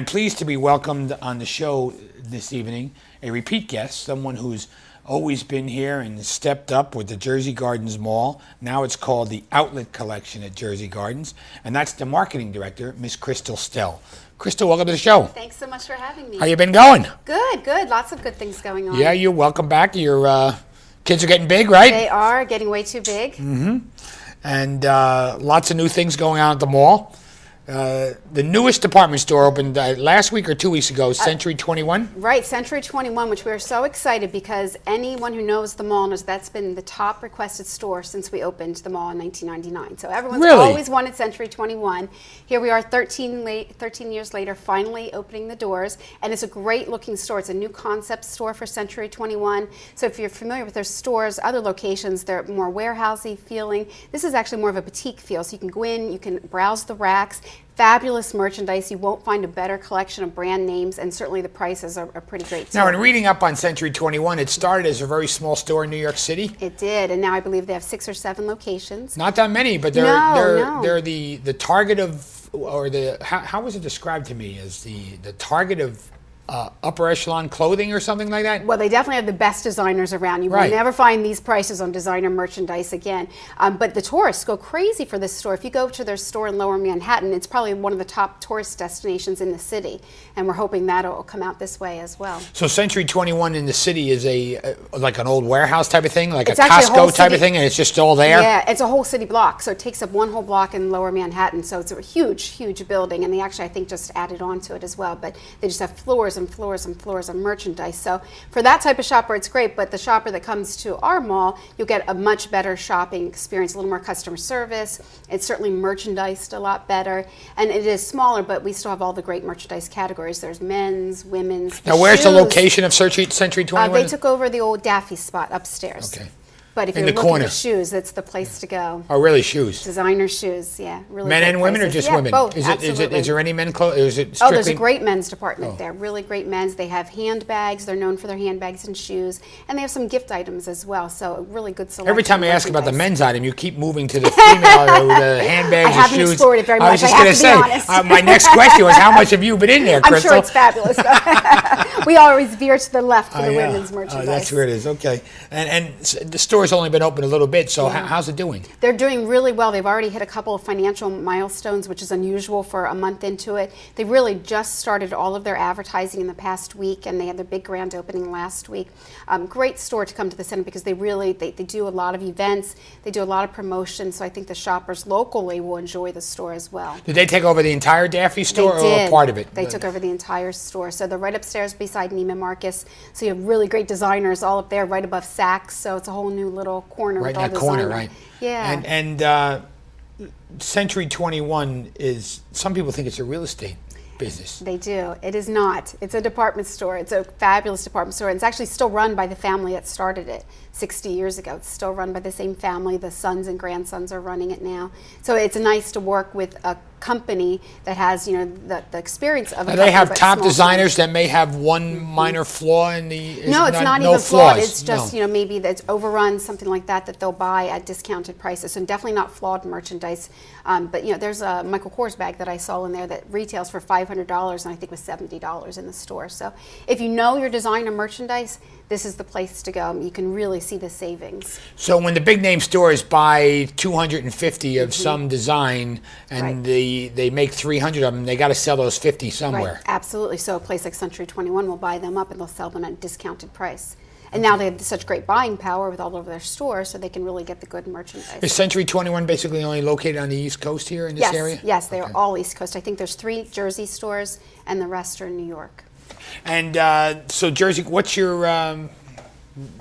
pleased to be welcomed on the show this evening, a repeat guest, someone who's always been here and stepped up with the Jersey Gardens Mall. Now it's called the Outlet Collection at Jersey Gardens, and that's the marketing director, Miss Crystal Stell. Crystal, welcome to the show. Thanks so much for having me. How you been going? Good, good. Lots of good things going on. Yeah, you're welcome back. Your kids are getting big, right? They are getting way too big. Mm-hmm. And lots of new things going on at the mall. The newest department store opened last week or 2 weeks ago, Century 21. Right, Century 21, which we're so excited because anyone who knows the mall knows that's been the top requested store since we opened the mall in 1999. So everyone's always wanted Century 21. Here we are 13 years later, finally opening the doors. And it's a great looking store. It's a new concept store for Century 21. So if you're familiar with their stores, other locations, they're more warehousey feeling. This is actually more of a boutique feel. So you can go in, you can browse the racks. Fabulous merchandise. You won't find a better collection of brand names, and certainly the prices are pretty great too. Now, in reading up on Century 21, it started as a very small store in New York City. It did, and now I believe they have 6 or 7 locations. Not that many, but they're the target of, or how was it described to me, as the target of upper echelon clothing or something like that? Well, they definitely have the best designers around. You will never find these prices on designer merchandise again. But the tourists go crazy for this store. If you go to their store in Lower Manhattan, it's probably one of the top tourist destinations in the city. And we're hoping that'll come out this way as well. So Century 21 in the city is like an old warehouse type of thing, like a Costco type of thing, and it's just all there? Yeah, it's a whole city block. So it takes up one whole block in Lower Manhattan. So it's a huge, huge building. And they actually, I think, just added on to it as well. But they just have floors and floors and floors of merchandise. So for that type of shopper, it's great, but the shopper that comes to our mall, you'll get a much better shopping experience, a little more customer service. It's certainly merchandised a lot better, and it is smaller, but we still have all the great merchandise categories. There's men's, women's. Now, where's the location of Century 21? They took over the old Daffy spot upstairs. Okay. But if you're looking for shoes, it's the place to go. Oh, really, shoes? Designer shoes, yeah. Really men and women, or just women? Both, is there any men clothes? Is it strictly? Oh, there's a great men's department there. Really great men's. They have handbags. They're known for their handbags and shoes. And they have some gift items as well, so a really good selection. Every time I ask about the men's item, you keep moving to the female or the handbags and shoes. I haven't explored it very much, I was just going to say, my next question was, how much have you been in there, Crystal? I'm sure it's fabulous. We always veer to the left for the women's merchandise. That's where it is, okay. And the store's only been open a little bit, so how's it doing? They're doing really well. They've already hit a couple of financial milestones, which is unusual for a month into it. They really just started all of their advertising in the past week, and they had their big grand opening last week. Great store to come to the center because they do a lot of events. They do a lot of promotions, so I think the shoppers locally will enjoy the store as well. Did they take over the entire Daffy store or a part of it? They took over the entire store. So they're right upstairs beside Neiman Marcus. So you have really great designers all up there right above Saks. So it's a whole new little corner. Right in that corner, right? Yeah. And Century 21 is, some people think it's a real estate business. They do. It is not. It's a department store. It's a fabulous department store. It's actually still run by the family that started it 60 years ago. It's still run by the same family. The sons and grandsons are running it now. So it's nice to work with a company that has, the experience of a company. They have top designers that may have one minor flaw in the... No, it's not even flawed. It's just, maybe that's overrun, something like that they'll buy at discounted prices. And definitely not flawed merchandise. But, there's a Michael Kors bag that I saw in there that retails for $500 and I think was $70 in the store. So if you know your designer merchandise, this is the place to go. You can really see the savings. So when the big name stores buy 250 of some design and they make 300 of them, they got to sell those 50 somewhere. Right. Absolutely. So a place like Century 21 will buy them up and they'll sell them at a discounted price. And now they have such great buying power with all over their stores, so they can really get the good merchandise. Is Century 21 basically only located on the East Coast here in this area? Yes, they are all East Coast. I think there's 3 Jersey stores and the rest are in New York. And so Jersey, what's your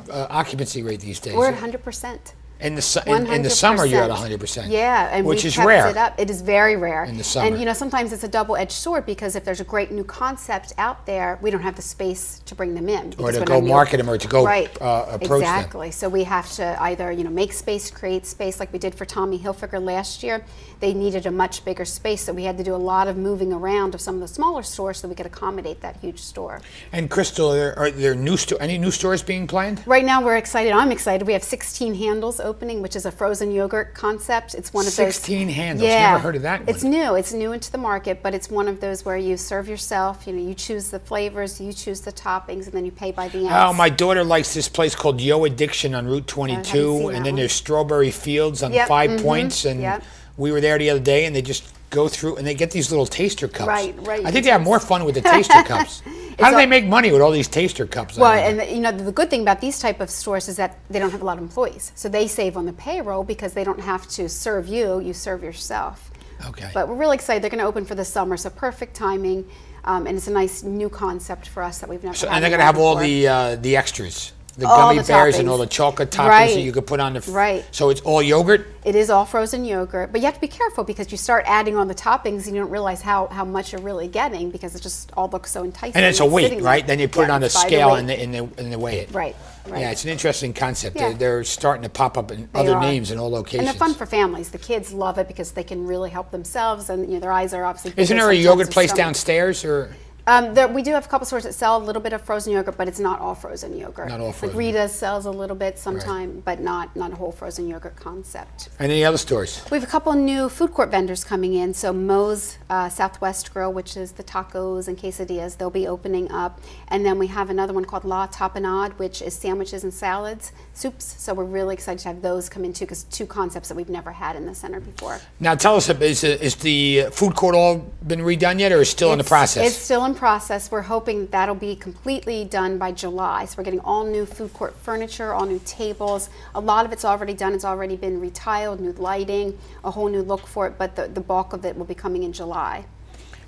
occupancy rate these days? We're at 100%. In the summer, you're at 100%. Yeah, and which is kept rare. It up. It is very rare. In the summer. And sometimes it's a double-edged sword because if there's a great new concept out there, we don't have the space to bring them in. Or to go market them or to go approach them. Exactly. So we have to either make space, create space, like we did for Tommy Hilfiger last year. They needed a much bigger space, so we had to do a lot of moving around of some of the smaller stores so we could accommodate that huge store. And Crystal, are there any new stores being planned? Right now, we're excited. I'm excited. We have 16 handles opening, which is a frozen yogurt concept. It's one of 16 those. handles. Yeah, Never heard of that one. It's new. It's new into the market, but it's one of those where you serve yourself. You choose the flavors, you choose the toppings, and then you pay by the ounce. Oh, my daughter likes this place called Yo Addiction on Route 22, and then there's Strawberry Fields on 5 Points, and we were there the other day, and they just go through and they get these little taster cups. Right. I think they have more fun with the taster cups. How do they make money with all these taster cups? Well, and the good thing about these type of stores is that they don't have a lot of employees, so they save on the payroll because they don't have to serve you; you serve yourself. Okay. But we're really excited. They're going to open for the summer, so perfect timing, and it's a nice new concept for us that we've never. And they're going to have all the extras. The gummy bears and all the chocolate toppings that you could put on the... So it's all yogurt? It is all frozen yogurt, but you have to be careful because you start adding on the toppings and you don't realize how much you're really getting because it just all looks so enticing. And it's a weight, right? Then you put it on a scale and they weigh it. Right. Yeah, it's an interesting concept. Yeah. They're starting to pop up in other names in all locations. And they're fun for families. The kids love it because they can really help themselves and their eyes are obviously... Isn't there a yogurt place downstairs or... We do have a couple stores that sell a little bit of frozen yogurt, but it's not all frozen yogurt. Not all frozen. Like Rita's sells a little bit sometime, but not a whole frozen yogurt concept. And any other stores? We have a couple new food court vendors coming in. So Moe's Southwest Grill, which is the tacos and quesadillas, they'll be opening up. And then we have another one called La Tapenade, which is sandwiches and salads, soups. So we're really excited to have those come in too, because two concepts that we've never had in the center before. Now tell us, is the food court all been redone yet, or is still in the process? It's still in process. We're hoping that'll be completely done by July. So we're getting all new food court furniture, all new tables. A lot of it's already done. It's already been retiled, new lighting, a whole new look for it, but the bulk of it will be coming in July.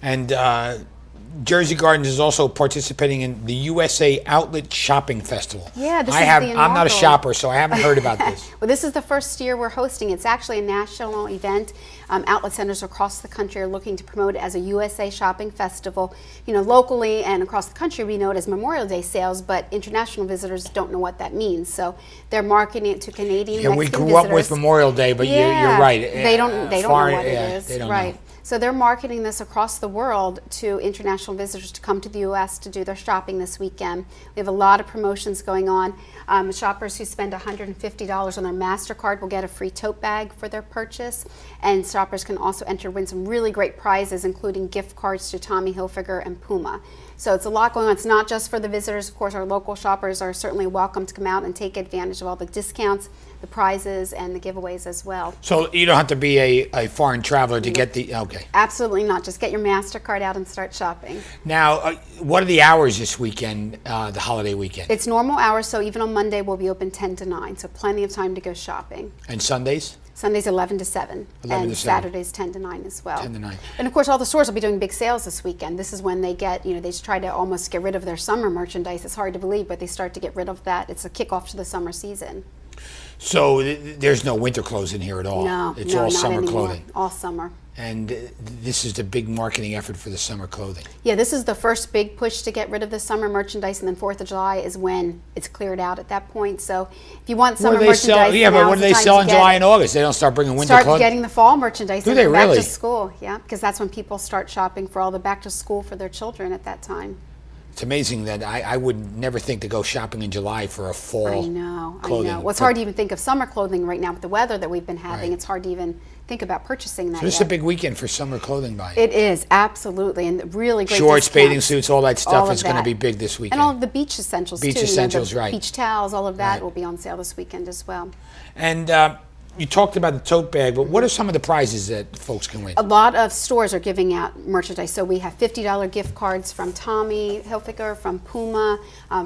And Jersey Gardens is also participating in the USA Outlet Shopping Festival. Yeah, this is the inaugural. I'm not a shopper, so I haven't heard about this. Well, this is the first year we're hosting. It's actually a national event. Outlet centers across the country are looking to promote it as a USA Shopping Festival. Locally and across the country, we know it as Memorial Day sales, but international visitors don't know what that means. So they're marketing it to Canadian, Mexican visitors. We grew up with Memorial Day, but you're right. They don't know what it is. They don't know. So they're marketing this across the world to international visitors to come to the U.S. to do their shopping this weekend. We have a lot of promotions going on. Shoppers who spend $150 on their MasterCard will get a free tote bag for their purchase. And shoppers can also enter to win some really great prizes, including gift cards to Tommy Hilfiger and Puma. So it's a lot going on. It's not just for the visitors. Of course, our local shoppers are certainly welcome to come out and take advantage of all the discounts, the prizes, and the giveaways as well. So you don't have to be a foreign traveler to get the, okay. Absolutely not. Just get your MasterCard out and start shopping. Now, what are the hours this weekend, the holiday weekend? It's normal hours, so even on Monday we'll be open 10 to 9, so plenty of time to go shopping. And Sundays? Sundays 11 to 7, 11 and to 7. Saturdays 10 to 9 as well. 10 to 9. And of course all the stores will be doing big sales this weekend. This is when they get, they just try to almost get rid of their summer merchandise. It's hard to believe, but they start to get rid of that. It's a kickoff to the summer season. So there's no winter clothes in here at all? No, it's all summer clothing? All summer. And this is the big marketing effort for the summer clothing? Yeah, this is the first big push to get rid of the summer merchandise, and then 4th of July is when it's cleared out at that point. So if you want summer merchandise, but what do they sell in July and August? They don't start bringing winter clothing? Start getting the fall merchandise Do they really? back to school, yeah, because that's when people start shopping for all the back to school for their children at that time. It's amazing that I would never think to go shopping in July for a fall clothing. I know. Well, it's hard to even think of summer clothing right now with the weather that we've been having. Right. It's hard to even think about purchasing that. So this is a big weekend for summer clothing buying. It is, absolutely, and really great shorts, discounts. bathing suits, all that stuff is going to be big this weekend. And all of the beach essentials beach too. Essentials, right. Beach towels, all of that will be on sale this weekend as well. And you talked about the tote bag, but what are some of the prizes that folks can win? A lot of stores are giving out merchandise. So we have $50 gift cards from Tommy Hilfiger, from Puma,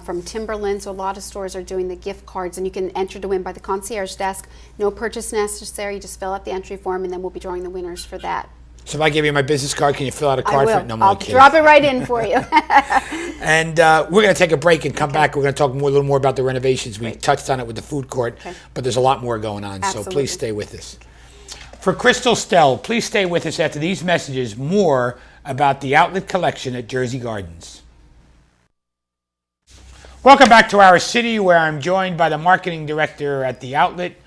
from Timberland. So a lot of stores are doing the gift cards, and you can enter to win by the concierge desk. No purchase necessary. Just fill out the entry form, and then we'll be drawing the winners for that. So if I give you my business card, can you fill out a card for it? No more I'll drop it right in for you. And we're going to take a break and come back. We're going to talk a little more about the renovations. We touched on it with the food court, but there's a lot more going on. Absolutely. So please stay with us. For Crystal Stell, please stay with us after these messages. More about the outlet collection at Jersey Gardens. Welcome back to our city, where I'm joined by the marketing director at the outlet,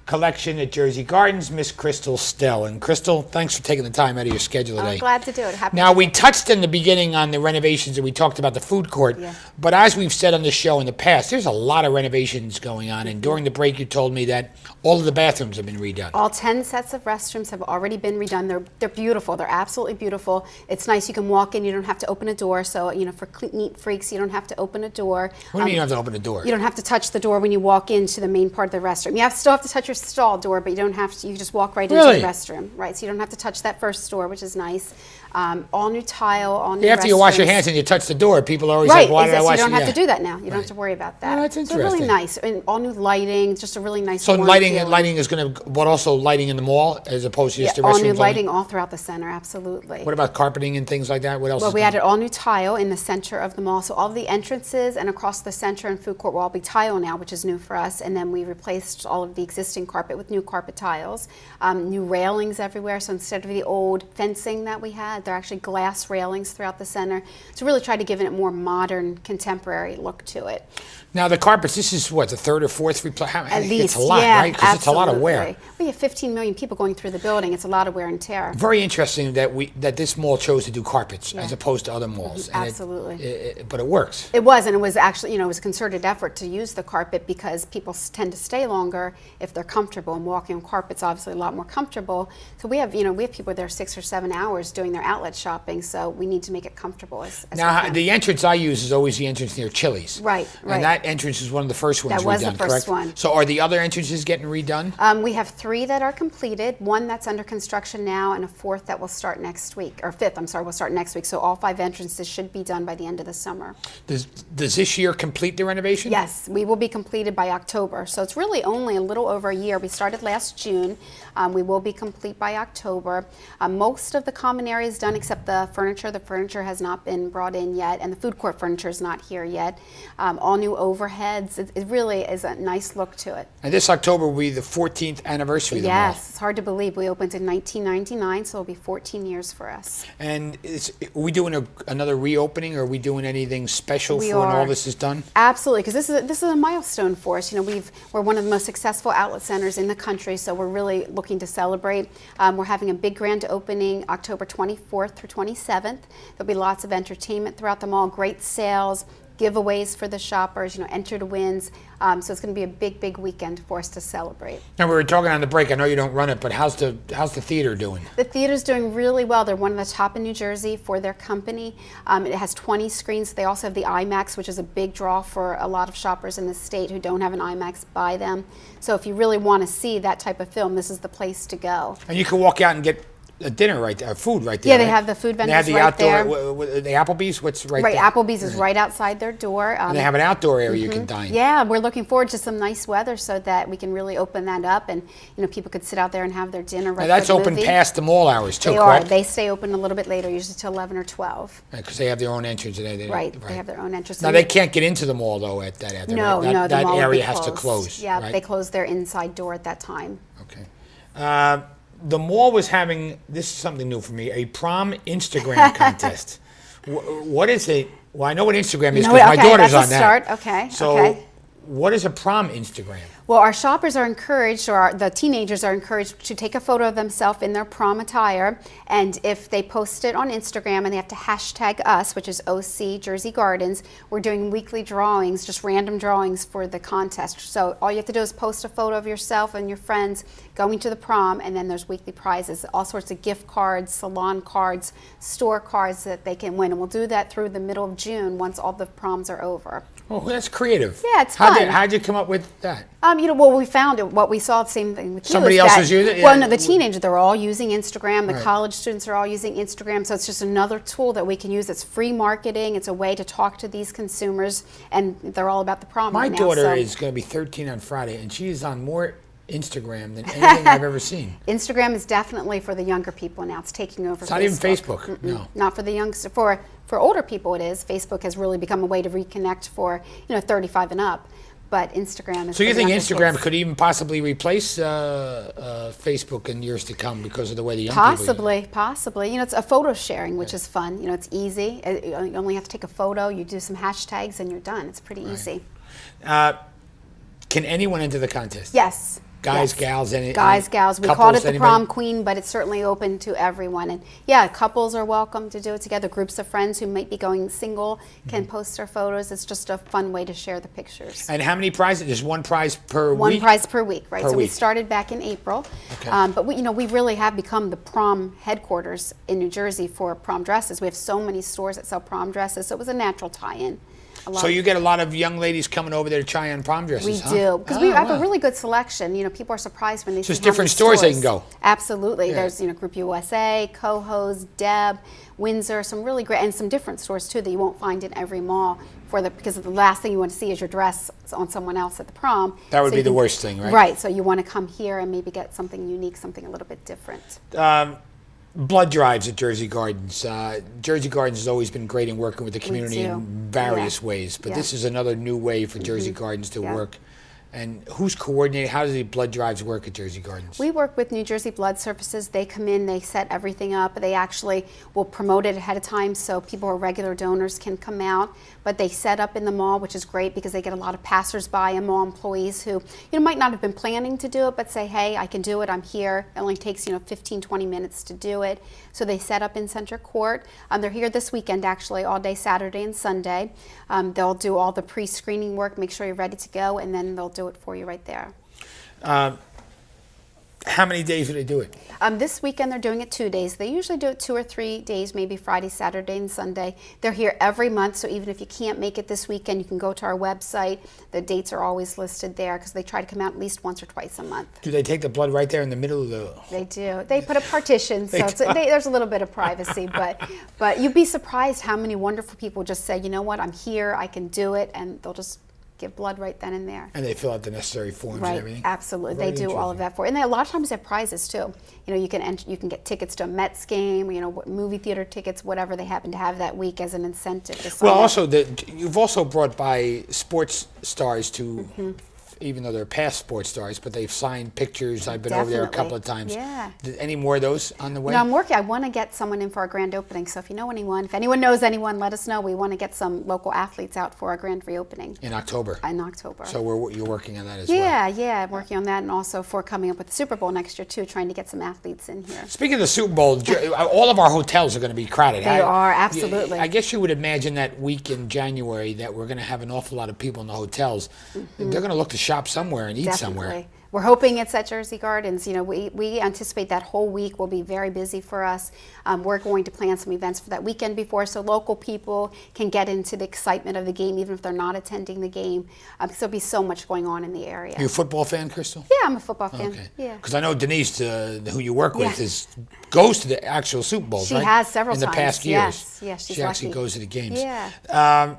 collection at Jersey Gardens, Miss Crystal Stell. And Crystal, thanks for taking the time out of your schedule today. I'm glad to do it. Happy Now, to we touched in the beginning on the renovations, and we talked about the food court. Yeah. But as we've said on the show in the past, there's a lot of renovations going on. And during the break, you told me that all of the bathrooms have been redone. All 10 sets of restrooms have already been redone. They're beautiful. They're absolutely beautiful. It's nice. You can walk in. You don't have to open a door. So, for neat freaks, you don't have to open a door. What do you mean you don't have to open a door? You don't have to touch the door when you walk into the main part of the restroom. You still have to touch your stall door, but you don't have to. You just walk right into the restroom, right? So you don't have to touch that first door, which is nice. All new tile, all new After you wash your hands and you touch the door, people are always right, like, why did I wash you don't have yeah. to do that now. You don't have to worry about that. Oh, that's So really interesting. nice. And all new lighting, just a really nice So warm lighting feeling. is going to, but also lighting in the mall as opposed to just the restrooms all new only? lighting all throughout the center, absolutely. What about carpeting and things like that? What else? Well, is we going added all new tile in the center of the mall. So all the entrances and across the center and food court will all be tile now, which is new for us. And then we replaced all of the existing carpet with new carpet tiles. New railings everywhere. So instead of the old fencing that we had, they're actually glass railings throughout the center to really try to give it a more modern, contemporary look to it. Now the carpets, this is what, the third or fourth replacement? At least, it's a lot, yeah, right? Because it's a lot of wear. absolutely. We have 15 million people going through the building. It's a lot of wear and tear. Very interesting that this mall chose to do carpets Yeah. as opposed to other malls. And Absolutely. but it works. It was, and it was actually, it was a concerted effort to use the carpet because people tend to stay longer if they're comfortable, and walking on carpet's obviously a lot more comfortable. So we have people there 6 or 7 hours doing their outlet shopping, so we need to make it comfortable as we Now, can. the entrance I use is always the entrance near Chili's. Right. And that entrance is one of the first ones That was redone, the first correct? one. So are the other entrances getting redone? We have 3 that are completed, 1 that's under construction now, and a 4th that will start next week, or 5th, I'm sorry, will start next week. So all 5 entrances should be done by the end of the summer. Does this year complete the renovation? Yes, we will be completed by October. So it's really only a little over a year. We started last June. We will be complete by October. Most of the common area is done except the furniture. The furniture has not been brought in yet, and the food court furniture is not here yet. All new overheads. It really is a nice look to it. And this October will be the 14th anniversary of the mall. Yes, it's hard to believe. We opened in 1999, so it'll be 14 years for us. And are we doing another reopening, or are we doing anything special We for when all are. this is done? Absolutely, because this is a milestone for us. We're one of the most successful outlet centers in the country, so we're really looking to celebrate. We're having a big grand opening October 24th through 27th. There'll be lots of entertainment throughout the mall, great sales, giveaways for the shoppers, enter to wins. So it's going to be a big, big weekend for us to celebrate. Now, we were talking on the break. I know you don't run it, but how's the theater doing? The theater's doing really well. They're one of the top in New Jersey for their company. It has 20 screens. They also have the IMAX, which is a big draw for a lot of shoppers in the state who don't have an IMAX by them. So if you really want to see that type of film, this is the place to go. And you can walk out and get a dinner right there, food right there. Yeah, they right? have the food And they have vendors the right outdoor, there. the Applebee's, what's right Right, there? Applebee's is right outside their door. And they have an outdoor area you can dine. Yeah, we're looking forward to some nice weather so that we can really open that up, and people could sit out there and have their dinner right Now, that's for the open movie. past the mall hours too, They are. correct? They stay open a little bit later, usually till 11 or 12. Because they have their own entrance. Right, they have their own entrance. Now, they can't get into the mall, though, at that area. No, right? no, the that mall will area be has to closed. close. Yeah, right? they close their inside door at that time. Okay. The mall was having, this is something new for me, a prom Instagram contest. What is it? Well, I know what Instagram is because my daughter's that's on a that. start. Okay, So, okay. what is a prom Instagram? Well, our shoppers are encouraged, or the teenagers are encouraged to take a photo of themselves in their prom attire, and if they post it on Instagram and they have to hashtag us, which is OC Jersey Gardens, we're doing weekly drawings, just random drawings for the contest. So all you have to do is post a photo of yourself and your friends going to the prom, and then there's weekly prizes, all sorts of gift cards, salon cards, store cards that they can win, and we'll do that through the middle of June once all the proms are over. Oh, that's creative. Yeah, it's fun. How'd you come up with that? Well, we found it. What we saw, the same thing with you. Somebody is else that- was using it? Well, Yeah. no, the teenagers, they're all using Instagram. The Right. college students are all using Instagram. So it's just another tool that we can use. It's free marketing. It's a way to talk to these consumers, and they're all about the prom My right now. daughter So is going to be 13 on Friday, and she is on more Instagram than anything I've ever seen. Instagram is definitely for the younger people now. It's taking over. It's not even Facebook. No. Not for the youngster. For older people, it is. Facebook has really become a way to reconnect for 35 and up. But Instagram is. So you for the think younger Instagram kids. could even possibly replace Facebook in years to come because of the way the young people use it? Possibly. It's a photo sharing, which is fun. It's easy. You only have to take a photo, you do some hashtags, and you're done. It's pretty easy. Can anyone enter the contest? Yes. Guys, Yes. gals, Guys, gals. We couples, called it the anybody? prom queen, but it's certainly open to everyone. And yeah, couples are welcome to do it together. Groups of friends who might be going single can post their photos. It's just a fun way to share the pictures. And how many prizes? There's one prize per week? One prize per week, right? Per so we week. started back in April. Okay. But we really have become the prom headquarters in New Jersey for prom dresses. We have so many stores that sell prom dresses, so it was a natural tie-in. So you get a lot of young ladies coming over there to try on prom dresses, We huh? do, because we have a really good selection. People are surprised when they see Just how many different stores they can go. Absolutely. Yeah. There's, Group USA, Coho's, Deb, Windsor, some really great, and some different stores too that you won't find in every mall because the last thing you want to see is your dress on someone else at the prom. That would be the worst thing, right? Right. So you want to come here and maybe get something unique, something a little bit different. Blood drives at Jersey Gardens. Jersey Gardens has always been great in working with the community do. in various Yeah. ways, but Yeah. this is another new way for Jersey Gardens to Yeah. work. And who's coordinating? How do the blood drives work at Jersey Gardens? We work with New Jersey Blood Services. They come in, they set everything up. They actually will promote it ahead of time so people who are regular donors can come out. But they set up in the mall, which is great because they get a lot of passersby and mall employees who might not have been planning to do it, but say, hey, I can do it, I'm here. It only takes 15, 20 minutes to do it. So they set up in Center Court. They're here this weekend, actually, all day Saturday and Sunday. They'll do all the pre-screening work, make sure you're ready to go, and then they'll do it for you right there. How many days do they do it? This weekend they're doing it 2 days. They usually do it 2 or 3 days, maybe Friday, Saturday, and Sunday. They're here every month, so even if you can't make it this weekend, you can go to our website. The dates are always listed there because they try to come out at least once or twice a month. Do they take the blood right there in the middle of the... They do. They put a partition, so there's a little bit of privacy, but you'd be surprised how many wonderful people just say, you know what, I'm here, I can do it, and they'll just give blood right then and there. And they fill out the necessary forms and Right, everything? absolutely. Very They do all of that for you. And a lot of times they have prizes too. You can get tickets to a Mets game, movie theater tickets, whatever they happen to have that week as an incentive. To sign Well, up. also, you've also brought by sports stars to, even though they're past sports stars, but they've signed pictures. I've been over there a couple of times. Yeah. Any more of those on the way? I'm working. I want to get someone in for our grand opening. So if you know anyone, if anyone knows anyone, let us know. We want to get some local athletes out for our grand reopening. In October. In October. So you're working on that as well. Yeah, I'm working on that, and also for coming up with the Super Bowl next year too, trying to get some athletes in here. Speaking of the Super Bowl, all of our hotels are going to be crowded. They are, absolutely. I guess you would imagine that week in January that we're going to have an awful lot of people in the hotels. They're going to look to shop somewhere and eat somewhere. Definitely. We're hoping it's at Jersey Gardens. We anticipate that whole week will be very busy for us. We're going to plan some events for that weekend before so local people can get into the excitement of the game even if they're not attending the game. Because there'll be so much going on in the area. You a football fan, Crystal? Yeah, I'm a football fan. Okay. Yeah. Because I know Denise, who you work with, goes to the actual Super Bowls, She right? has several in the times. past years. Yes, she's She actually lucky. goes to the games. Yeah.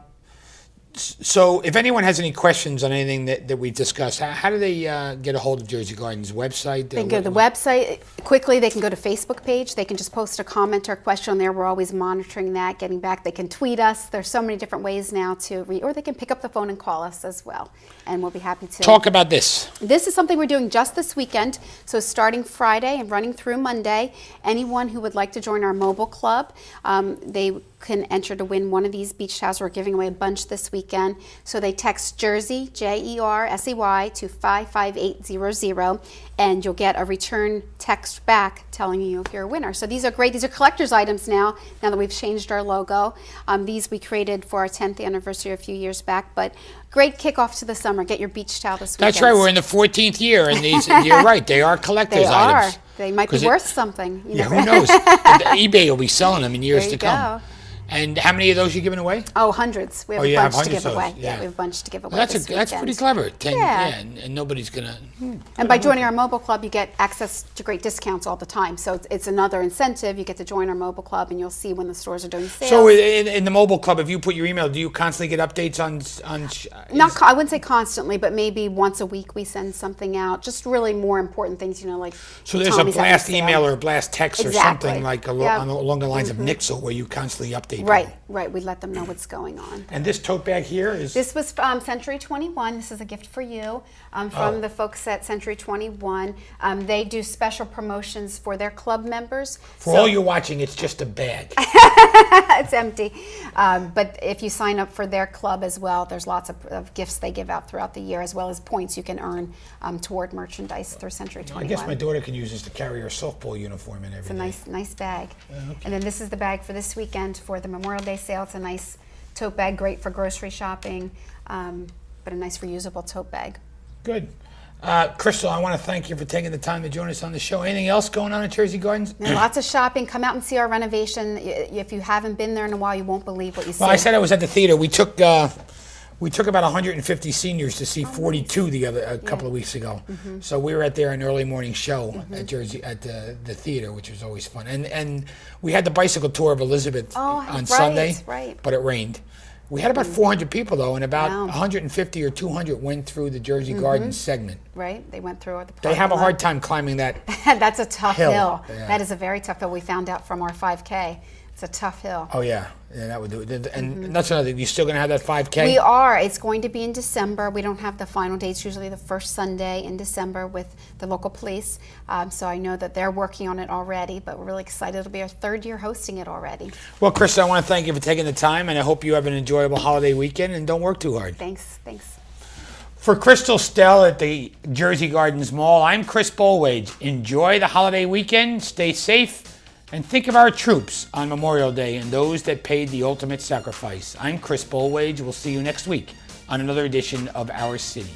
So if anyone has any questions on anything that we discussed, how do they get a hold of Jersey Gardens' website? They can go to the website. Quickly, they can go to Facebook page. They can just post a comment or a question on there. We're always monitoring that, getting back. They can tweet us. There's so many different ways now to read, or they can pick up the phone and call us as well. And we'll be happy to. Talk about this. This is something we're doing just this weekend. So starting Friday and running through Monday, anyone who would like to join our mobile club, they can enter to win one of these beach towels. We're giving away a bunch this weekend. So they text Jersey, Jersey, to 55800, and you'll get a return text back telling you if you're a winner. So these are great. These are collector's items now that we've changed our logo. These we created for our 10th anniversary a few years back, but great kickoff to the summer. Get your beach towel this weekend. That's right. We're in the 14th year, and these. You're right. They are collector's They are. items. They might be worth something. Yeah, who knows? eBay will be selling them in years There to you come. go. And how many of those are you giving away? Oh, hundreds. We have you a have bunch to hundreds give of away. those, Yeah, we have a bunch to give away. Well, this that's pretty weekend. clever. Yeah. And nobody's gonna. And by joining our mobile club, you get access to great discounts all the time. So it's another incentive. You get to join our mobile club, and you'll see when the stores are doing sales. So in the mobile club, if you put your email, do you constantly get updates on? I wouldn't say constantly, but maybe once a week we send something out. Just really more important things, like. So there's Tommy's a blast having sale. email or a blast text or Exactly. something like Yep. along the lines of Nixle, where you constantly update. Right, people. right. We let them know what's going on. And this tote bag here is. This was Century 21. This is a gift for you from the folks at Century 21. They do special promotions for their club members. For all you watching, it's just a bag. It's empty. But if you sign up for their club as well, there's lots of gifts they give out throughout the year, as well as points you can earn toward merchandise through Century 21. I guess my daughter can use this to carry her softball uniform in every day. It's a nice bag. Okay. And then this is the bag for this weekend for the Memorial Day sale. It's a nice tote bag, great for grocery shopping, but a nice reusable tote bag. Good. Crystal, I want to thank you for taking the time to join us on the show. Anything else going on at Jersey Gardens? And lots of shopping. Come out and see our renovation. If you haven't been there in a while, you won't believe what you see. Well, I said I was at the theater. We took about 150 seniors to see 42 a couple of weeks ago. Mm-hmm. So we were at there an early morning show at the theater, which was always fun. And we had the bicycle tour of Elizabeth on Sunday, but it rained. We had about 400 people, though, and about 150 or 200 went through the Jersey Gardens segment. Right, they went through the They have a hard time climbing that That's a tough hill. Yeah. That is a very tough hill. We found out from our 5K. It's a tough hill. Oh, yeah. Yeah, that would do it. And that's another thing. You're still going to have that 5K? We are. It's going to be in December. We don't have the final dates, usually the first Sunday in December with the local police. So I know that they're working on it already, but we're really excited. It'll be our third year hosting it already. Well, Krista, I want to thank you for taking the time, and I hope you have an enjoyable holiday weekend, and don't work too hard. Thanks. For Crystal Stell at the Jersey Gardens Mall, I'm Chris Bolwage. Enjoy the holiday weekend, stay safe, and think of our troops on Memorial Day and those that paid the ultimate sacrifice. I'm Chris Bolwage. We'll see you next week on another edition of Our City.